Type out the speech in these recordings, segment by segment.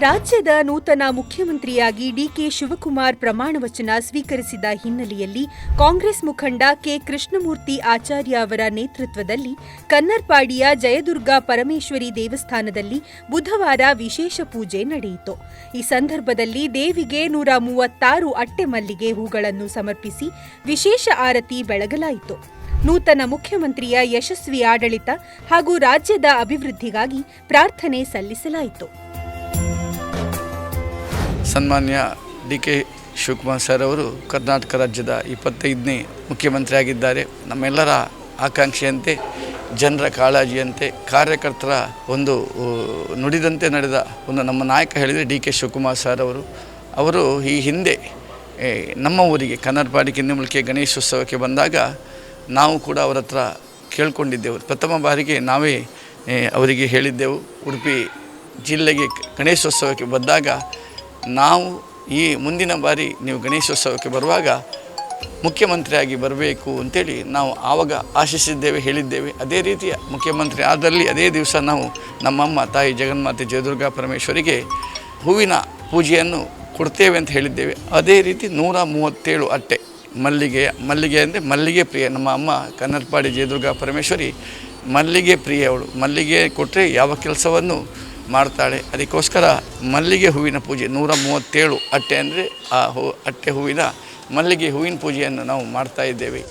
ರಾಜ್ಯದ ನೂತನ ಮುಖ್ಯಮಂತ್ರಿಯಾಗಿ ಡಿಕೆ ಶಿವಕುಮಾರ್ ಪ್ರಮಾಣ ವಚನ ಸ್ವೀಕರಿಸಿದ ಹಿನ್ನೆಲೆಯಲ್ಲಿ ಕಾಂಗ್ರೆಸ್ ಮುಖಂಡ ಕೆ ಕೃಷ್ಣಮೂರ್ತಿ ಆಚಾರ್ಯ ಅವರ ನೇತೃತ್ವದಲ್ಲಿ ಕನ್ನರ್ಪಾಡಿಯ ಜಯದುರ್ಗಾ ಪರಮೇಶ್ವರಿ ದೇವಸ್ಥಾನದಲ್ಲಿ ಬುಧವಾರ ವಿಶೇಷ ಪೂಜೆ ನಡೆಯಿತು. ಈ ಸಂದರ್ಭದಲ್ಲಿ ದೇವಿಗೆ 136 ಅಟ್ಟೆ ಮಲ್ಲಿಗೆ ಹೂಗಳನ್ನು ಸಮರ್ಪಿಸಿ ವಿಶೇಷ ಆರತಿ ಬೆಳಗಲಾಯಿತು. ನೂತನ ಮುಖ್ಯಮಂತ್ರಿಯ ಯಶಸ್ವಿ ಆಡಳಿತ ಹಾಗೂ ರಾಜ್ಯದ ಅಭಿವೃದ್ಧಿಗಾಗಿ ಪ್ರಾರ್ಥನೆ ಸಲ್ಲಿಸಲಾಯಿತು. ಸನ್ಮಾನ್ಯ ಡಿ.ಕೆ. ಶಿವಕುಮಾರ್ ಸರ್ ಅವರು ಕರ್ನಾಟಕ ರಾಜ್ಯದ 25ನೇ ಮುಖ್ಯಮಂತ್ರಿ ಆಗಿದ್ದಾರೆ. ನಮ್ಮೆಲ್ಲರ ಆಕಾಂಕ್ಷೆಯಂತೆ, ಜನರ ಕಾಳಜಿಯಂತೆ, ಕಾರ್ಯಕರ್ತರ ಒಂದು ನುಡಿದಂತೆ ನಡೆದ ಒಂದು ನಮ್ಮ ನಾಯಕ ಹೇಳಿದರೆ ಡಿ.ಕೆ. ಶಿವಕುಮಾರ್ ಸರ್ ಅವರು ಈ ಹಿಂದೆ ನಮ್ಮ ಊರಿಗೆ ಕನ್ನರ್ಪಾಡಿ ಕಿನ್ನಿಮುಲ್ಕಿ ಗಣೇಶೋತ್ಸವಕ್ಕೆ ಬಂದಾಗ ನಾವು ಕೂಡ ಅವರ ಹತ್ರ ಕೇಳ್ಕೊಂಡಿದ್ದೆವು. ಪ್ರಥಮ ಬಾರಿಗೆ ನಾವೇ ಅವರಿಗೆ ಹೇಳಿದ್ದೆವು, ಉಡುಪಿ ಜಿಲ್ಲೆಗೆ ಗಣೇಶೋತ್ಸವಕ್ಕೆ ಬಂದಾಗ ನಾವು ಈ ಮುಂದಿನ ಬಾರಿ ನೀವು ಗಣೇಶೋತ್ಸವಕ್ಕೆ ಬರುವಾಗ ಮುಖ್ಯಮಂತ್ರಿಯಾಗಿ ಬರಬೇಕು ಅಂತೇಳಿ ನಾವು ಆವಾಗ ಆಶಿಸಿದ್ದೇವೆ, ಹೇಳಿದ್ದೇವೆ. ಅದೇ ರೀತಿಯ ಮುಖ್ಯಮಂತ್ರಿ ಆದಲ್ಲಿ ಅದೇ ದಿವಸ ನಾವು ನಮ್ಮಮ್ಮ ತಾಯಿ ಜಗನ್ಮಾತೆ ಜಯದುರ್ಗಾ ಪರಮೇಶ್ವರಿಗೆ ಹೂವಿನ ಪೂಜೆಯನ್ನು ಕೊಡ್ತೇವೆ ಅಂತ ಹೇಳಿದ್ದೇವೆ. ಅದೇ ರೀತಿ 137 ಅಟ್ಟೆ ಮಲ್ಲಿಗೆ ಅಂದರೆ ಮಲ್ಲಿಗೆ ಪ್ರಿಯ ನಮ್ಮ ಅಮ್ಮ ಕನ್ನರ್ಪಾಡಿ ಜಯದುರ್ಗಾ ಪರಮೇಶ್ವರಿ ಮಲ್ಲಿಗೆ ಪ್ರಿಯ. ಅವಳು ಮಲ್ಲಿಗೆ ಕೊಟ್ಟರೆ ಯಾವ ಕೆಲಸವನ್ನು ಮಾಡ್ತಾಳೆ. ಅದಕ್ಕೋಸ್ಕರ ಮಲ್ಲಿಗೆ ಹೂವಿನ ಪೂಜೆ 137 ಅಟ್ಟೆ ಅಂದರೆ ಆ ಅಟ್ಟೆ ಹೂವಿನ ಮಲ್ಲಿಗೆ ಹೂವಿನ ಪೂಜೆಯನ್ನು ನಾವು ಮಾಡ್ತಾ ಇದ್ದೇವೆ.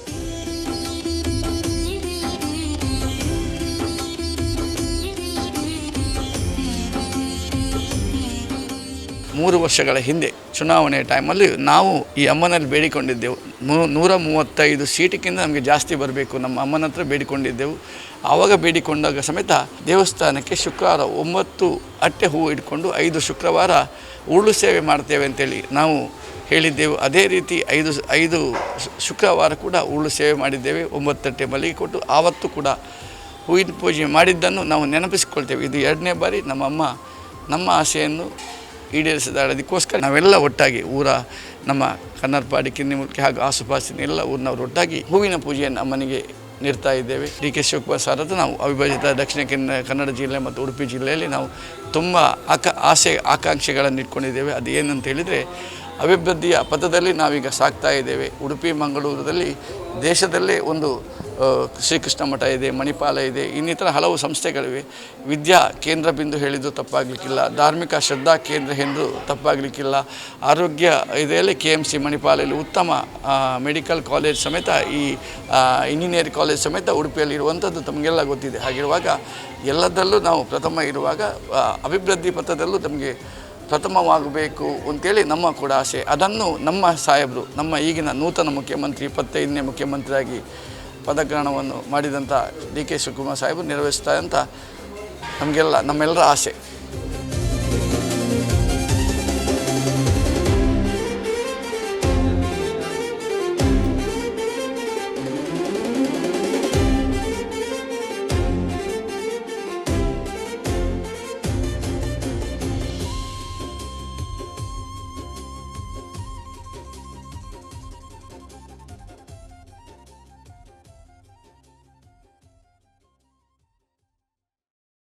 3 ವರ್ಷಗಳ ಹಿಂದೆ ಚುನಾವಣೆ ಟೈಮಲ್ಲಿ ನಾವು ಈ ಅಮ್ಮನಲ್ಲಿ ಬೇಡಿಕೊಂಡಿದ್ದೆವು, 135 ಸೀಟಿಗಿಂತ ನಮಗೆ ಜಾಸ್ತಿ ಬರಬೇಕು, ನಮ್ಮ ಅಮ್ಮನ ಹತ್ರ ಬೇಡಿಕೊಂಡಿದ್ದೆವು. ಆವಾಗ ಬೇಡಿಕೊಂಡಾಗ ಸಮೇತ ದೇವಸ್ಥಾನಕ್ಕೆ ಶುಕ್ರವಾರ 9 ಅಟ್ಟೆ ಹೂವು ಇಟ್ಕೊಂಡು 5 ಶುಕ್ರವಾರ ಉರುಳು ಸೇವೆ ಮಾಡ್ತೇವೆ ಅಂತೇಳಿ ನಾವು ಹೇಳಿದ್ದೆವು. ಅದೇ ರೀತಿ 5 ಶುಕ್ರವಾರ ಕೂಡ ಉರುಳು ಸೇವೆ ಮಾಡಿದ್ದೇವೆ. 9 ಅಟ್ಟೆ ಮಲ್ಲಿಗೆ ಕೊಟ್ಟು ಆವತ್ತು ಕೂಡ ಹೂವಿನ ಪೂಜೆ ಮಾಡಿದ್ದನ್ನು ನಾವು ನೆನಪಿಸಿಕೊಳ್ತೇವೆ. ಇದು 2ನೇ ಬಾರಿ ನಮ್ಮಮ್ಮ ನಮ್ಮ ಆಸೆಯನ್ನು ಈಡೇರಿಸಿದಾಳೆ. ಅದಕ್ಕೋಸ್ಕರ ನಾವೆಲ್ಲ ಒಟ್ಟಾಗಿ ನಮ್ಮ ಕನ್ನರ್ಪಾಡಿ ಕಿನ್ನಿಮುಲ್ಕಿ ಹಾಗೂ ಆಸುಪಾಸಿನ ಎಲ್ಲ ಊರಿನವರು ಒಟ್ಟಾಗಿ ಹೂವಿನ ಪೂಜೆಯನ್ನು ಅಮ್ಮನಿಗೆ ನೀಡ್ತಾ ಇದ್ದೇವೆ. ಡಿ.ಕೆ. ಶಿವಕುಮಾರ್ ಸರ್ ಹತ್ರ ನಾವು ಅವಿಭಜಿತ ದಕ್ಷಿಣ ಕನ್ನಡ ಜಿಲ್ಲೆ ಮತ್ತು ಉಡುಪಿ ಜಿಲ್ಲೆಯಲ್ಲಿ ನಾವು ತುಂಬ ಆಕಾಂಕ್ಷೆಗಳನ್ನು ಇಟ್ಕೊಂಡಿದ್ದೇವೆ. ಅದು ಏನಂತ ಹೇಳಿದರೆ ಅಭಿವೃದ್ಧಿಯ ಪಥದಲ್ಲಿ ನಾವೀಗ ಸಾಗ್ತಾ ಇದ್ದೇವೆ. ಉಡುಪಿ ಮಂಗಳೂರಲ್ಲಿ ದೇಶದಲ್ಲೇ ಒಂದು ಶ್ರೀಕೃಷ್ಣ ಮಠ ಇದೆ, ಮಣಿಪಾಲ ಇದೆ, ಇನ್ನಿತರ ಹಲವು ಸಂಸ್ಥೆಗಳಿವೆ. ವಿದ್ಯಾ ಕೇಂದ್ರ ಬಿಂದು ಹೇಳಿದ್ದು ತಪ್ಪಾಗಲಿಕ್ಕಿಲ್ಲ, ಧಾರ್ಮಿಕ ಶ್ರದ್ಧಾ ಕೇಂದ್ರ ಎಂದು ತಪ್ಪಾಗಲಿಕ್ಕಿಲ್ಲ. ಆರೋಗ್ಯ ಇದೆಯಲ್ಲಿ KMC ಮಣಿಪಾಲಲ್ಲಿ ಉತ್ತಮ ಮೆಡಿಕಲ್ ಕಾಲೇಜ್ ಸಮೇತ, ಈ ಇಂಜಿನಿಯರಿಂಗ್ ಕಾಲೇಜ್ ಸಮೇತ ಉಡುಪಿಯಲ್ಲಿ ಇರುವಂಥದ್ದು ತಮಗೆಲ್ಲ ಗೊತ್ತಿದೆ. ಹಾಗಿರುವಾಗ ಎಲ್ಲದರಲ್ಲೂ ನಾವು ಪ್ರಥಮ ಇರುವಾಗ ಅಭಿವೃದ್ಧಿ ಪಥದಲ್ಲೂ ನಮಗೆ ಪ್ರಥಮವಾಗಬೇಕು ಅಂತೇಳಿ ನಮ್ಮ ಕೂಡ ಆಸೆ. ಅದನ್ನು ನಮ್ಮ ಸಾಹೇಬರು, ನಮ್ಮ ಈಗಿನ ನೂತನ ಮುಖ್ಯಮಂತ್ರಿ 25ನೇ ಮುಖ್ಯಮಂತ್ರಿಯಾಗಿ ಪದಗ್ರಹಣವನ್ನು ಮಾಡಿದಂಥ ಡಿ.ಕೆ. ಶಿವಕುಮಾರ್ ಸಾಹೇಬರು ನೆರವೇರಿಸ್ತಾ ಅಂತ ನಮಗೆಲ್ಲ ನಮ್ಮೆಲ್ಲರ ಆಸೆ.